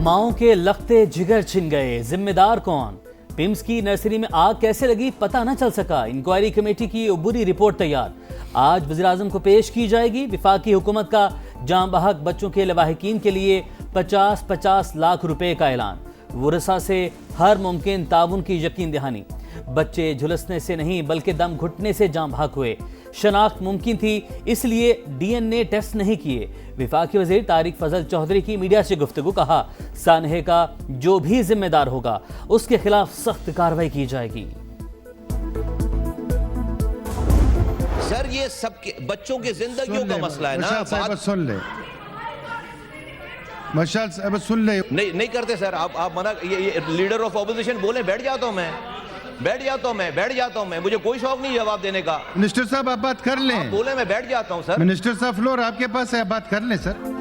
माओं के लखते जिगर छिन गए, जिम्मेदार कौन? पिम्स की नर्सरी में आग कैसे लगी पता न चल सका। इंक्वायरी कमेटी की बुरी रिपोर्ट तैयार, आज वज़ीर-ए-आज़म को पेश की जाएगी। वफाकी हुकूमत का जाँ बहक बच्चों के लवाहिकीन के लिए 50-50 लाख रुपए का ऐलान। वुरसा से हर मुमकिन ताउन की यकीन दहानी। बच्चे झुलसने से नहीं बल्कि दम घुटने से जाँ बहक हुए। शनाख्त मुमकिन थी इसलिए DNA टेस्ट नहीं किए। वफाकी वज़ीर तारिक फजल चौधरी की मीडिया से गुफ्तगू, कहा सानहे का जो भी जिम्मेदार होगा उसके खिलाफ सख्त कार्रवाई की जाएगी। सर ये सब बच्चों की जिंदगियों का मसला है ना। सुन ले मशाल साहब, सुन ले। नहीं करते सर, आप मना। ये लीडर ऑफ ऑपोजिशन बोले बैठ जाता हूं मैं, मुझे कोई शौक नहीं जवाब देने का। मिनिस्टर साहब आप बात कर लें। बोले मैं बैठ जाता हूं सर। मिनिस्टर साहब फ्लोर आपके पास है, आप बात कर लें सर।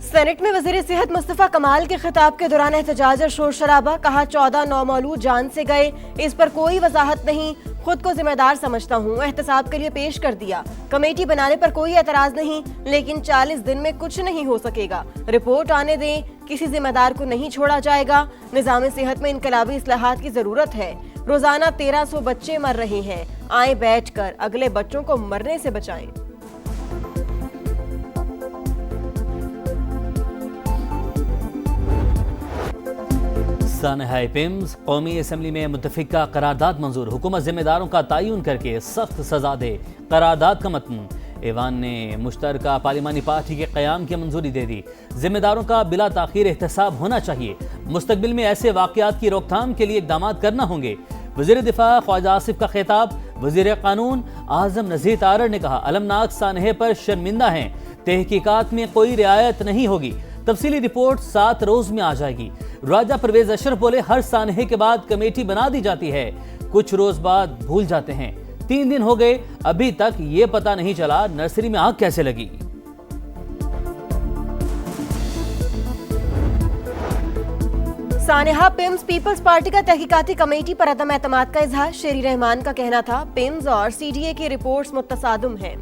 सेनेट में वजीर सेहत मुस्तफा कमाल के खिताब के दौरान एहतजाज और शोर शराबा, कहा 14 नौमौलूद जान से गए, इस पर कोई वजाहत नहीं, खुद को जिम्मेदार समझता हूँ, एहतसाब के लिए पेश कर दिया। कमेटी बनाने पर कोई एतराज नहीं, लेकिन 40 दिन में कुछ नहीं हो सकेगा, रिपोर्ट आने दें, किसी जिम्मेदार को नहीं छोड़ा जाएगा। निज़ाम सेहत में इनकलाबी इस्लाहात की जरूरत है, रोजाना 1300 बच्चे मर रहे हैं, आए बैठ कर अगले बच्चों को मरने से बचाएं। सानहाए पिम्स, कौमी असम्बली में मुत्तफिका करारदाद मंजूर, हुकूमत जिम्मेदारों का तयन करके सख्त सजा दे। करारदाद का मतन ऐवान ने मुश्तरका पार्लिमानी पार्टी के क़याम की मंजूरी दे दी। जिम्मेदारों का बिला ताख़ीर एहतसाब होना चाहिए। मुस्तकबिल में ऐसे वाक़यात की रोकथाम के लिए इक़दाम करना होंगे। वज़ीर दिफा ख्वाजा आसिफ का खिताब, वज़ीर कानून आज़म नज़ीर तारड़ ने कहा अलमनाक सानहे पर शर्मिंदा हैं, तहकीकात में कोई रियायत नहीं होगी, तफसीली रिपोर्ट 7 रोज में आ जाएगी। राजा परवेज अशरफ बोले हर सानहे के बाद कमेटी बना दी जाती है, कुछ रोज बाद भूल जाते हैं। 3 दिन हो गए, अभी तक ये पता नहीं चला नर्सरी में आग कैसे लगी। सानेहा पिम्स पीपल्स पार्टी का तहकीकाती कमेटी पर अदम एतमाद का इजहार, शेरी रहमान का कहना था पिम्स और CDA की रिपोर्ट्स मुत्तसादुम हैं,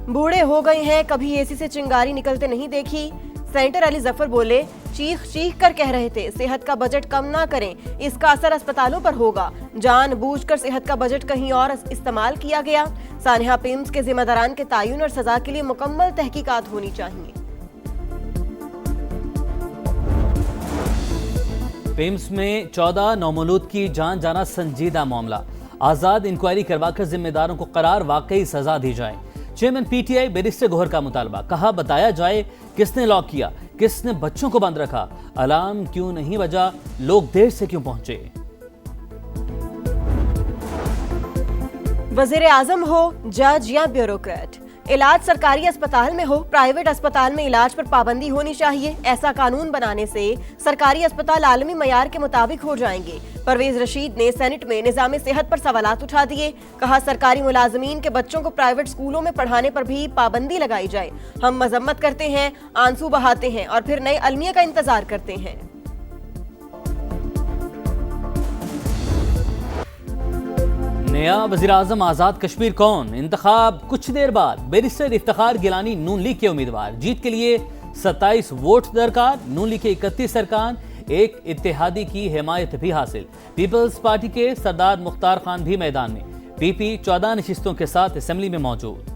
बूढ़े हो गए हैं, कभी AC से चिंगारी निकलते नहीं देखी। सेनेटर अली जफर बोले चीख कर कह रहे थे सेहत का बजट कम ना करें, इसका असर अस्पतालों पर होगा, जानबूझकर सेहत का बजट कहीं और इस्तेमाल किया गया। सानेहा पिम्स के जिम्मेदारान के तयन और सजा के लिए मुकम्मल तहकीकात होनी चाहिए। पिम्स में 14 नौमौलूद की जान जाना संजीदा मामला, आज़ाद इंक्वायरी करवाकर जिम्मेदारों को करार वाकई सजा दी जाए। चेयरमैन PTI बैरिस्टर गोहर का मुतालबा, कहा बताया जाए किसने लॉक किया, किसने बच्चों को बंद रखा, अलार्म क्यों नहीं बजा, लोग देर से क्यों पहुंचे। वज़ीर आज़म हो, जज या ब्यूरोक्रेट, इलाज सरकारी अस्पताल में हो, प्राइवेट अस्पताल में इलाज पर पाबंदी होनी चाहिए। ऐसा कानून बनाने से सरकारी अस्पताल आलमी मयार के मुताबिक हो जाएंगे। परवेज रशीद ने सेनेट में निज़ाम सेहत पर सवालात उठा दिए, कहा सरकारी मुलाजमीन के बच्चों को प्राइवेट स्कूलों में पढ़ाने पर भी पाबंदी लगाई जाए। हम मजम्मत करते हैं, आंसू बहाते हैं और फिर नए अलमिया का इंतजार करते हैं। नया वज़ीर-ए-आज़म आज़ाद कश्मीर कौन, इंतखाब कुछ देर बाद। बैरिस्टर इफ्तिखार गिलानी नून लीग के उम्मीदवार, जीत के लिए 27 वोट दरकार, नून लीग के 31 अरकान, एक इत्तेहादी की हिमायत भी हासिल। पीपल्स पार्टी के सरदार मुख्तार खान भी मैदान में, PP 14 नशिस्तों के साथ असेंबली में मौजूद।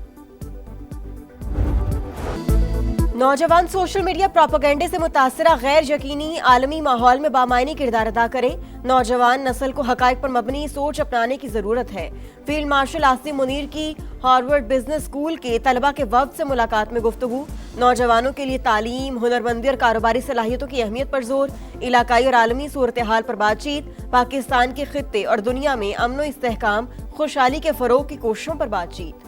नौजवान सोशल मीडिया प्रोपेगेंडे से मुतासरा गैर यकीनी आलमी माहौल में बामायनी किरदार अदा करें। नौजवान नस्ल को हकायक पर मबनी सोच अपनाने की जरूरत है। फील्ड मार्शल आसिम मुनीर की हार्वर्ड बिजनेस स्कूल के तलबा के वफ्द से मुलाकात में गुफ्तगू, नौजवानों के लिए तालीम, हुनरमंदी और कारोबारी सलाहियतों की अहमियत पर जोर, इलाकाई और आलमी सूरत हाल पर बातचीत, पाकिस्तान के खित्ते और दुनिया में अमन व इस्तेहकाम, खुशहाली के फरोग की कोशिशों पर बातचीत।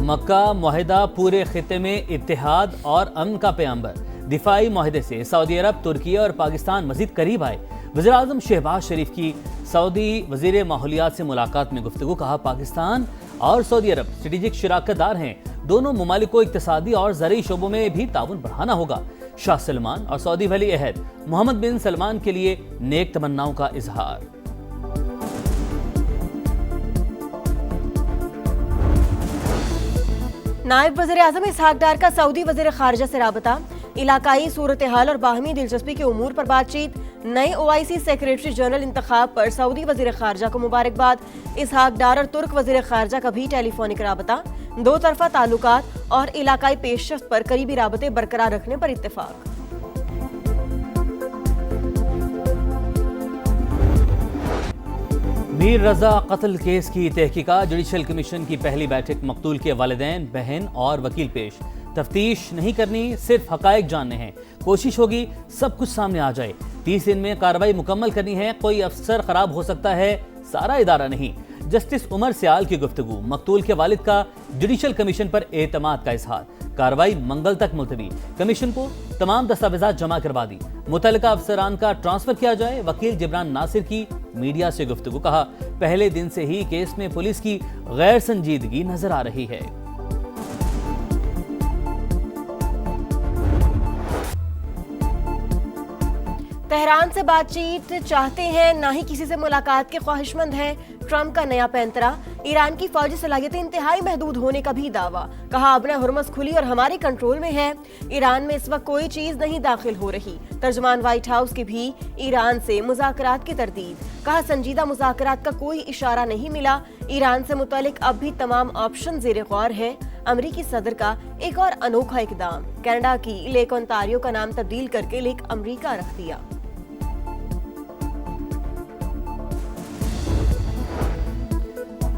मक्का मुआहिदा पूरे खित्ते में इत्तेहाद और अमन का पैगंबर, दिफाई मुआहिदे से सऊदी अरब, तुर्की और पाकिस्तान मजीद करीब आए। वज़ीर-ए-आज़म शहबाज शरीफ की सऊदी वज़ीर माहौलियात से मुलाकात में गुफ्तगू, कहा पाकिस्तान और सऊदी अरब स्ट्रेटेजिक शराकतदार हैं, दोनों ममालिक को इक्तिसादी और ज़रई शोबों में भी ताउन बढ़ाना होगा। शाह सलमान और सऊदी वली अहद मोहम्मद बिन सलमान के लिए नेक तमन्नाओं का इजहार। नायब वज़ीर आज़म इसहाक डार का सऊदी वज़ीर ख़ारिजा से राबता, इलाकाई सूरत हाल और बाहमी दिलचस्पी के उमूर पर बातचीत, नए OIC सेक्रेटरी जनरल इंतखाब पर सऊदी वज़ीर ख़ारिजा को मुबारकबाद, इसहाक डार और तुर्क वज़ीर ख़ारिजा का भी टेलीफोनिक राबता, दो तरफा ताल्लुकात और इलाकाई पेशरफ्त पर करीबी राबते बरकरार रखने पर इत्तेफाक। मीर रजा कत्ल केस की तहकीकात, जुडिशल कमीशन की पहली बैठक, मकतूल के वालिदैन, बहन और वकील पेश। तफ्तीश नहीं करनी, सिर्फ हकायक जानने हैं, कोशिश होगी सब कुछ सामने आ जाए। 30 दिन में कार्रवाई मुकम्मल करनी है, कोई अफसर खराब हो सकता है, सारा इदारा नहीं। जस्टिस उमर सियाल की गुफ्तगू, मकतूल के वालिद का जुडिशल कमीशन पर एतमाद का इजहार, कार्रवाई मंगल तक मुलतवी, कमीशन को तमाम दस्तावेजात जमा करवा दी, मुतल्लिका अफसरान का ट्रांसफर किया जाए। वकील जिब्रान नासिर की मीडिया से गुफ्तगू, कहा पहले दिन से ही केस में पुलिस की गैर संजीदगी नजर आ रही है। तेहरान से बातचीत चाहते हैं, ना ही किसी से मुलाकात के ख्वाहिशमंद हैं। ट्रंप का नया पैंतरा, ईरान की फौजी सलाहियतें इंतहाई महदूद होने का भी दावा, कहा अब हुर्मुज़ खुली और हमारे कंट्रोल में है। ईरान में इस वक्त कोई चीज नहीं दाखिल हो रही। तर्जुमान व्हाइट हाउस की भी ईरान से मुज़ाकरात की तरदीद, कहा संजीदा मुज़ाकरात का कोई इशारा नहीं मिला। ईरान से मुतालिक अब भी तमाम ऑप्शन ज़ेरे गौर है। अमरीकी सदर का एक और अनोखा इकदाम, कनाडा की लेक ओंटारियो का नाम तब्दील करके लेक अमरीका रख दिया।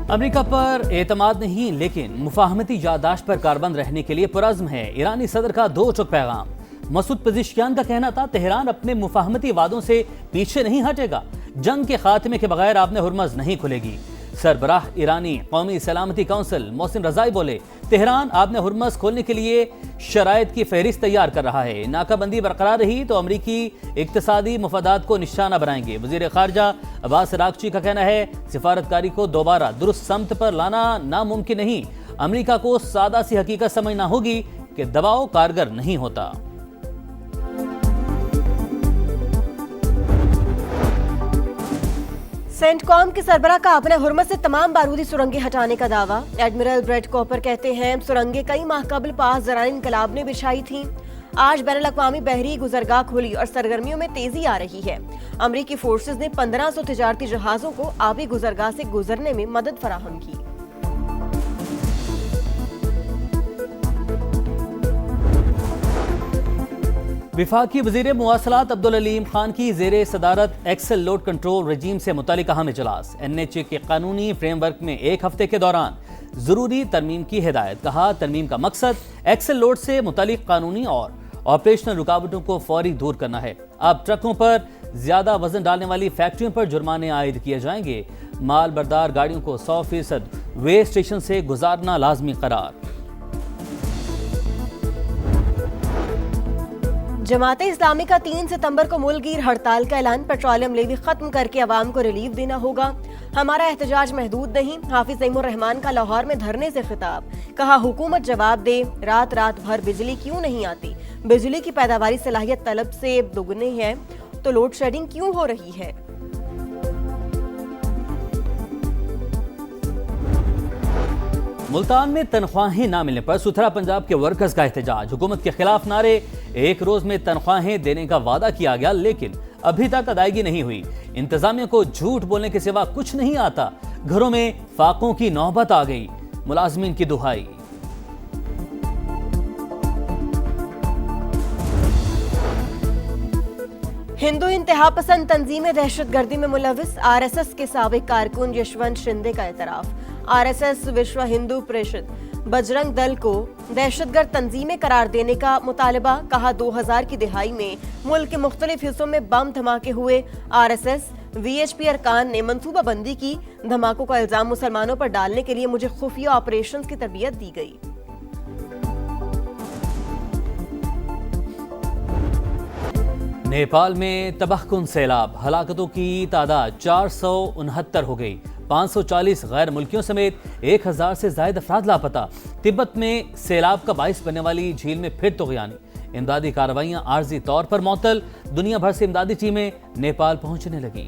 अमेरिका पर एतमाद नहीं, लेकिन मुफाहमती याददाश्त पर कारबंद रहने के लिए पुरज़्म है। ईरानी सदर का दो टुक पैगाम। मसूद पेज़ेश्कियान का कहना था तेहरान अपने मुफाहमती वादों से पीछे नहीं हटेगा, जंग के खात्मे के बगैर आपने हुर्मुज़ नहीं खुलेगी। सरबराह ईरानी कौमी सलामती काउंसिल मोहसिन रज़ाई बोले तेहरान आपने हुर्मुज़ खोलने के लिए शराइत की फहरिस्त तैयार कर रहा है। नाकाबंदी बरकरार रही तो अमरीकी इक्तसादी मफादात को निशाना बनाएंगे। वज़ीर ख़ारिजा अब्बास अराग़ची का कहना है सिफारतकारी को दोबारा दुरुस्त समत पर लाना नामुमकिन नहीं। अमरीका को सादा सी हकीकत समझना होगी कि दबाव कारगर नहीं होता। सेंटकॉम के सरबराह का अपने हुर्मुज़ से तमाम बारूदी सुरंगें हटाने का दावा। एडमिरल ब्रेट कॉपर कहते हैं सुरंगें कई माह कबल पास ज़राइन इनकलाब ने बिछाई थीं। आज बैनुल-अक़वामी बहरी गुज़रगाह खुली और सरगर्मियों में तेजी आ रही है। अमरीकी फोर्सेस ने 1500 तिजारती जहाज़ों को आबी गुज़रगाह से गुजरने में मदद फराहम की। विफाकी वज़ीर मुवासलात अब्दुल अलीम खान की ज़ेरे सदारत एक्सेल लोड कंट्रोल रजीम से मुतालिक अहम इजलास। NHA के कानूनी फ्रेमवर्क में एक हफ्ते के दौरान ज़रूरी तरमीम की हिदायत, कहा तरमीम का मकसद एक्सेल लोड से मुतालिक कानूनी और ऑपरेशनल रुकावटों को फौरी दूर करना है। अब ट्रकों पर ज्यादा वजन डालने वाली फैक्ट्रियों पर जुर्माने आयद किए जाएंगे। माल बरदार गाड़ियों को 100% वे स्टेशन से गुजारना लाजमी करार। जमात इस्लामी का 3 सितंबर को मुल्कगीर हड़ताल का ऐलान। पेट्रोलियम लेवी खत्म करके अवाम को रिलीफ देना होगा। हमारा एहतजाज महदूद नहीं। हाफिज ज़ईमुर रहमान का लाहौर में धरने से खिताब, कहा हुकूमत जवाब दे रात रात भर बिजली क्यों नहीं आती। बिजली की पैदावारी सलाहियत तलब से दोगुनी है तो लोड शेडिंग क्यों हो रही है। मुल्तान में तनख्वाहें ना मिलने पर सुथरा पंजाब के वर्कर्स का एहतजाज। हुकूमत के खिलाफ नारे, एक रोज में तनख्वाहें देने का वादा किया गया लेकिन अभी तक अदायगी नहीं हुई। इंतजामिया को झूठ बोलने के सिवा कुछ नहीं आता। घरों में फाकों की नौबत आ गई। मुलाजमीन की दुहाई। हिंदू इंतहा पसंद तंजीमें दहशतगर्दी में मुलविस। RSS के साबिक कारकुन यशवंत शिंदे का एतराफ। RSS विश्व हिंदू परिषद बजरंग दल को दहशतगर्द तंजीमें करार देने का मुतालबा, कहा 2000 की दिहाई में मुल्क के मुख्तलिफ हिस्सों में बम धमाके हुए। RSS VHP अरकान ने मंसूबा बंदी की। धमाकों का इल्जाम मुसलमानों पर डालने के लिए मुझे खुफिया ऑपरेशंस की तरबियत दी गई। नेपाल में तबाहकुन सैलाब, हलाकतों की तादाद 469 हो गई। 540 गैर मुल्कियों समेत 1000 से ज्यादा अफराद लापता। तिब्बत में सैलाब का बाइस बनने वाली झील में फिर तग़यानी। इमदादी कार्रवाइयां आर्जी तौर पर मुअत्तल। दुनिया भर से इमदादी टीमें नेपाल पहुंचने लगी।